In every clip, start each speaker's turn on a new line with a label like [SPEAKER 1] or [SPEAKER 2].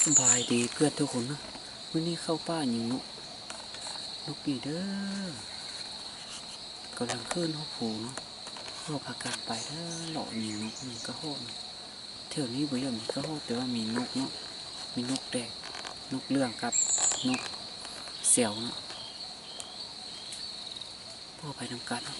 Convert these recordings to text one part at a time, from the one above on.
[SPEAKER 1] สบายดีเพื่อนทุกคนนะวันนี้เข้าป่ายิงนกอีเด้อกำลังขึ้นห้องผูเนาะเราพากันไปเด้อหล่อยิงนกมีกระโหนเที่ยวนี้บ่ยอมมีกระโหนแต่ว่ามีนกเนาะมีนกแดกนกเลื่องกับนกเสี่ยวเนาะพ่อไปทำการเนาะ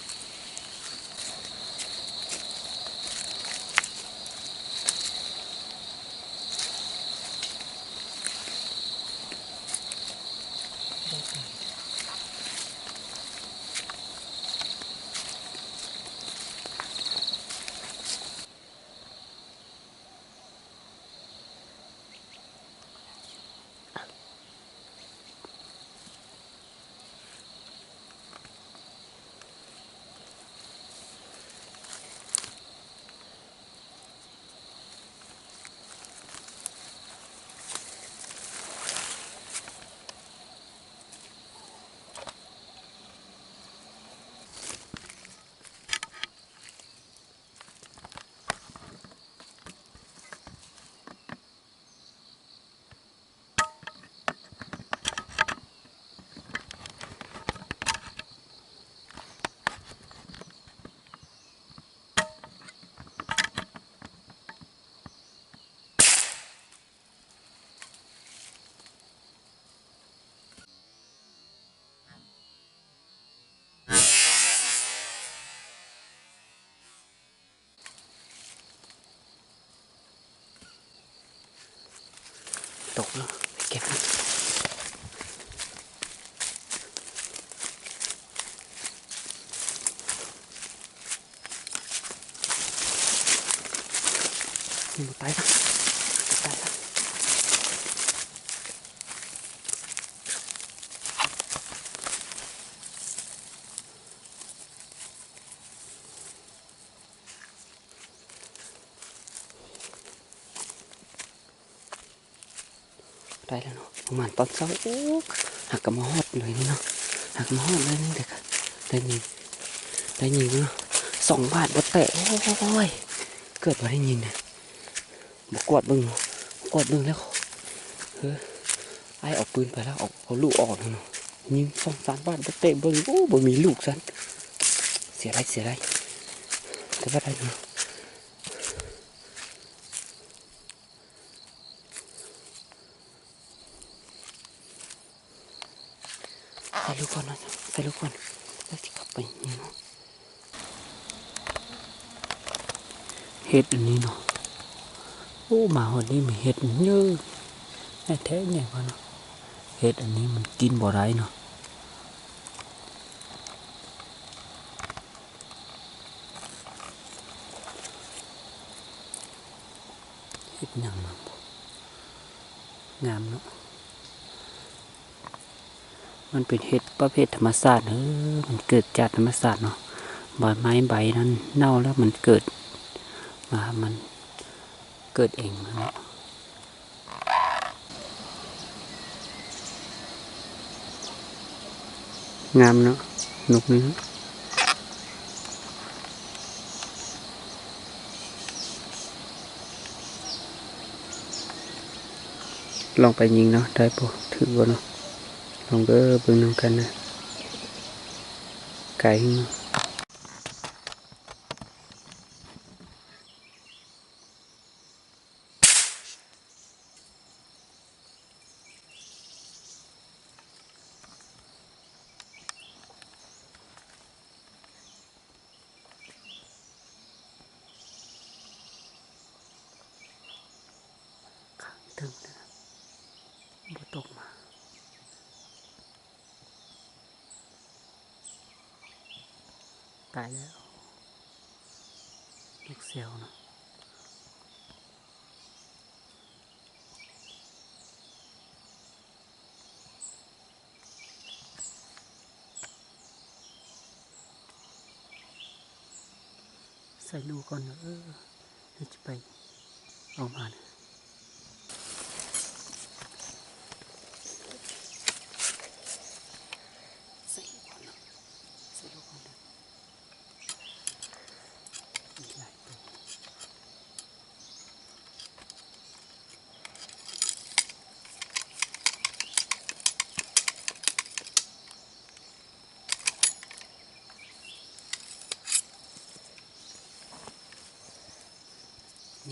[SPEAKER 1] ตกแล้วเก็บนะนี่มาตายละตายละได้แล้วเนาะประมาณตอนเช้าโอ้หักกระมอดเลยนี่เนาะหักกระมอดเลยนี่เด็กได้ยิงเนาะ2 บาทบ่แตะโอ้ยเกิดมาได้ยิงเนี่ยบกวดบึ้งแล้วไอ้เอาปืนไปแล้วเอาลูกออกเนาะยิง2-3 บาทบ่แตะบึ้งโอ้บ่มีลูกซันเสียไรแต่ว่าได้เนาะใส่ลูกก่อนแล้วสิกลับไปนี่เนาะเห็ดอันนี้เนาะโอ้มาหอดนี่มีเห็ดเยอะแท้ๆเนี่ยพ่อเนาะเห็ดอันนี้มันกินบ่ได้เนาะเห็ดหยังเนาะงามเนาะมันเป็นเห็ดประเภทธรรมชาติมันเกิดจากธรรมชาติเนาะใบนั้นเน่าแล้วมันเกิดเองเนาะงามเนาะนกนี้ลองไปยิงเนาะได้ปะถือว่าเนาะลองเบิ่งนำกันนะไก่เนาะถึงนะบ่ตกมาตายแล้วลูกเสียวเนาะใส่ลูกก่อนเนาะเดี๋ยวจะไปเอามาเนี่ยใส่ลูกก่อนเนาะมีหลายตัว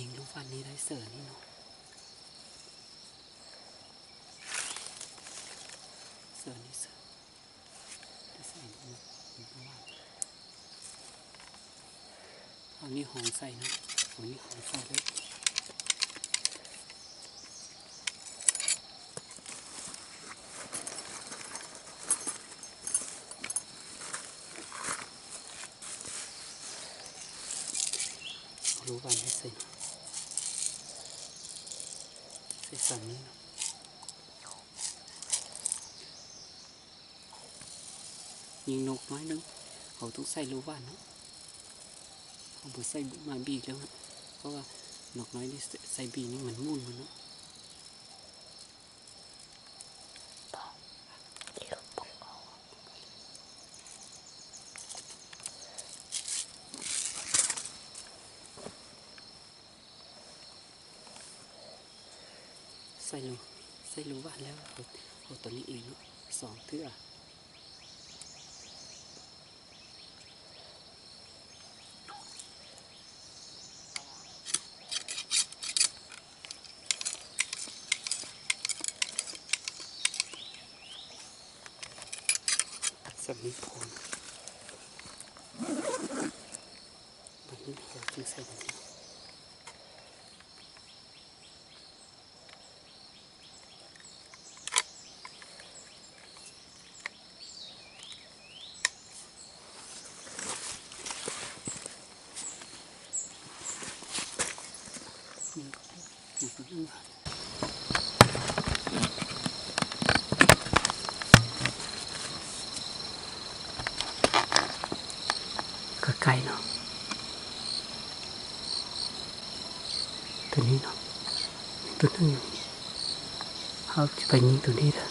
[SPEAKER 1] ยิงลูกฟันนี้ได้เสือนี่เนาะเสือนี่เสือได้ใส่นี่ว่าเอานี่หอมใส่นะเอานี่หอมใส่ด้วยรู้วันให้ใส่สันนี้เนาะยิงนกน้อยนึงเขาต้องใส่รู้วันเนาะเขาบอกใส่มาบีแล้วนะเพราะว่านกน้อยนี่ใส่บีนี่เหมือนมุ่นมันเนาะใส่รู้ว่าแล้วเอาตัวนี้เองเนาะ2 เทื่อสับนี้พอมันนี่เราจึงใส่แบบนี้ก็ไกลเนาะตัวนี้เนาะตัวนึงเขาจะไปยิงตัวนี้เถอะ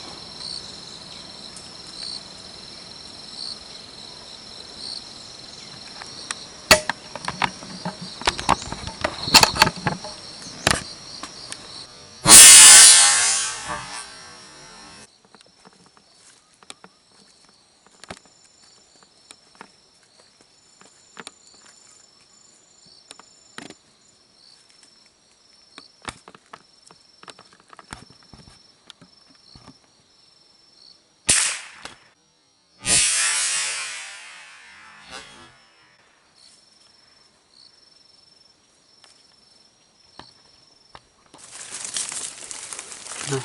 [SPEAKER 1] นะ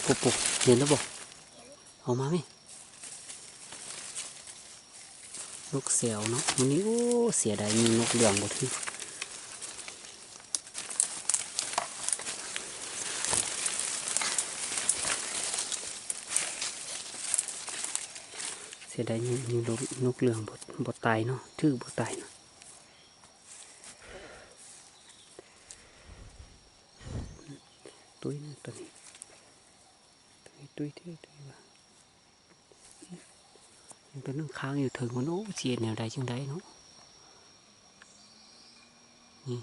[SPEAKER 1] ปุ๊บเห็นแล้วบอกเอามาไหมนกเสียวเนาะวันนี้โอ้เสียดายมีนกเหลืองหมดที่เสียดายมีนกเหลืองบดตายเนาะชื่อบดตายเนาะตุ้ยนะตัวนี้ตุ้ยว่ายังตัวนึงค้างอยู่ถึงมันโอ้เสียแนวใดจังใดเนาะนี่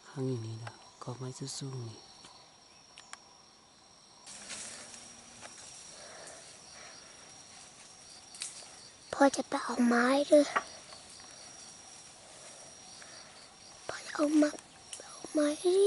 [SPEAKER 1] ค้างอยู่นี่นะก็ไม้สู้ๆนี่
[SPEAKER 2] พ่อจะไปเอาไม้ด้วยพ่อจะเอาไม้ดิ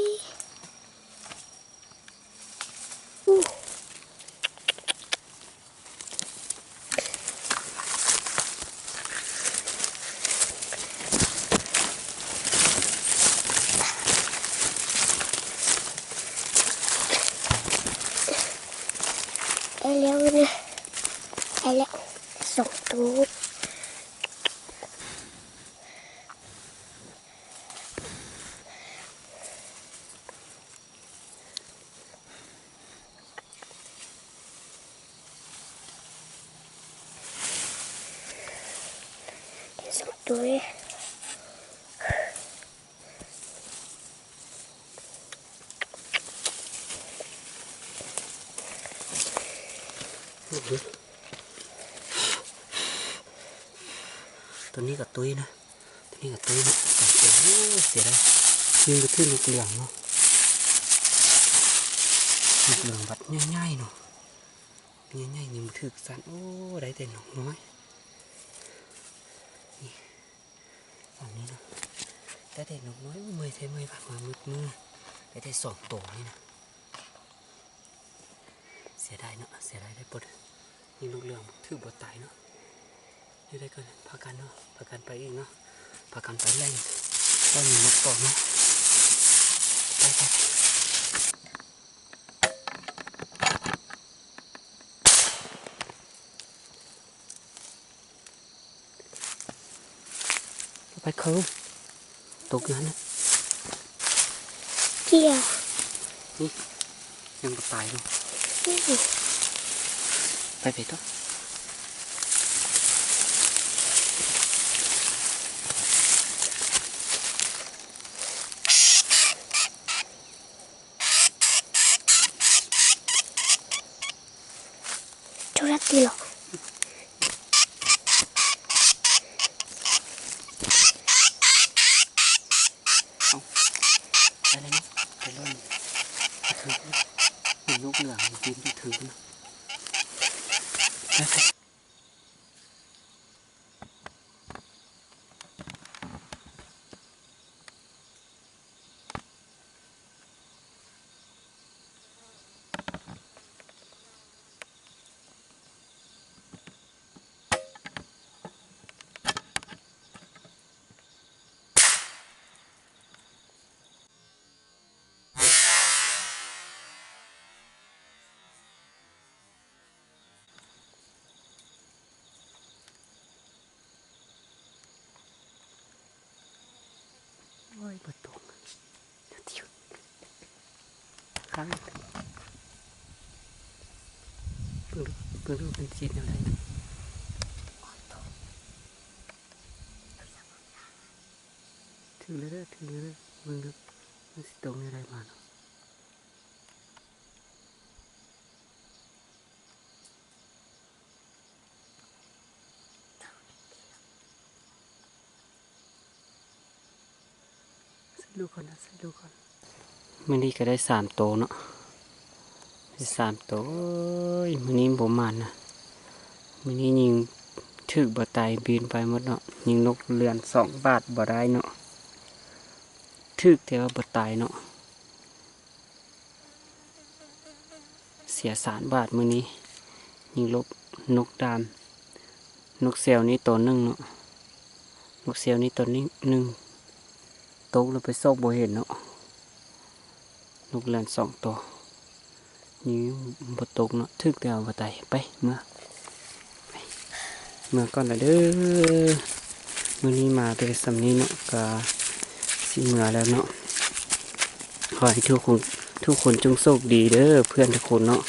[SPEAKER 2] ได้แล้วนะได้แล้วส่งตู้ส่งตู้
[SPEAKER 1] ตัวนี้กับตุ้ยนะตัวนี้กับตุ้ยนะโอ้เสียดายยิงไปที่นกเหลืองเนาะนกเหลืองบัดง่ายๆเนาะง่ายๆยิงถึกสันโอ้ได้แต่นกน้อยนี่อันนี้นะ แต่เด็กนกน้อยเมื่อยใช่เมื่อยปากมามือได้สองตัวนี่นะเสียดายเนาะเสียดายได้ปลดนี่ลูกเหลืองถือบทตายเนาะนี่ได้กันพากันเนาะพากันไปเองเนาะพากันไปแล่นก็มีนกต่อเนาะไปเขาตกนั้นนะ
[SPEAKER 2] เกี่ยว
[SPEAKER 1] นี่ยังบทตายเนาะไปไปต่อ
[SPEAKER 2] ทุเรศดีหรอ
[SPEAKER 1] อะไรนะไปเล่นไปถึงมีลูกเหลืองบินไปถึงนะไปโอ้ยประตูเดี๋ยวข้างเพิ่งรู้เป็นจีนอะไรถึงเลยถึงเลยมึงดูมันสิตรงอะไรมาเนาะใส่ลูกก่อนนะใส่ลูกก่อนมันนี่ก็ได้3 ตัวเนาะได้3 ตัวมันนี้บ่มันนะมันนี้ยิงถึกบ่ตายบินไปหมดเนาะยิงนกเรือน2 บาทบ่ได้เนาะถึกแต่ว่าบ่ตายเนาะเสีย3 บาทมื้อนี้ยิงลบนกดามนกเซลนี่ตัวหนึ่งเนาะนกเซลนี่ตัวนี้1ตกแล้วไปซอกบ่เห็นเนาะนกเรือน2 ตัวนี่บ่ตกเนาะถึกแต่ว่าบ่ตายไปเมื่อก่อนละเด้อมื้อนี้มาแต่สำนี้เนาะก็สิเมื่อแล้วเนาะขอให้ทุกคนจงโชคดีเด้อเพื่อนทุกคนเนาะ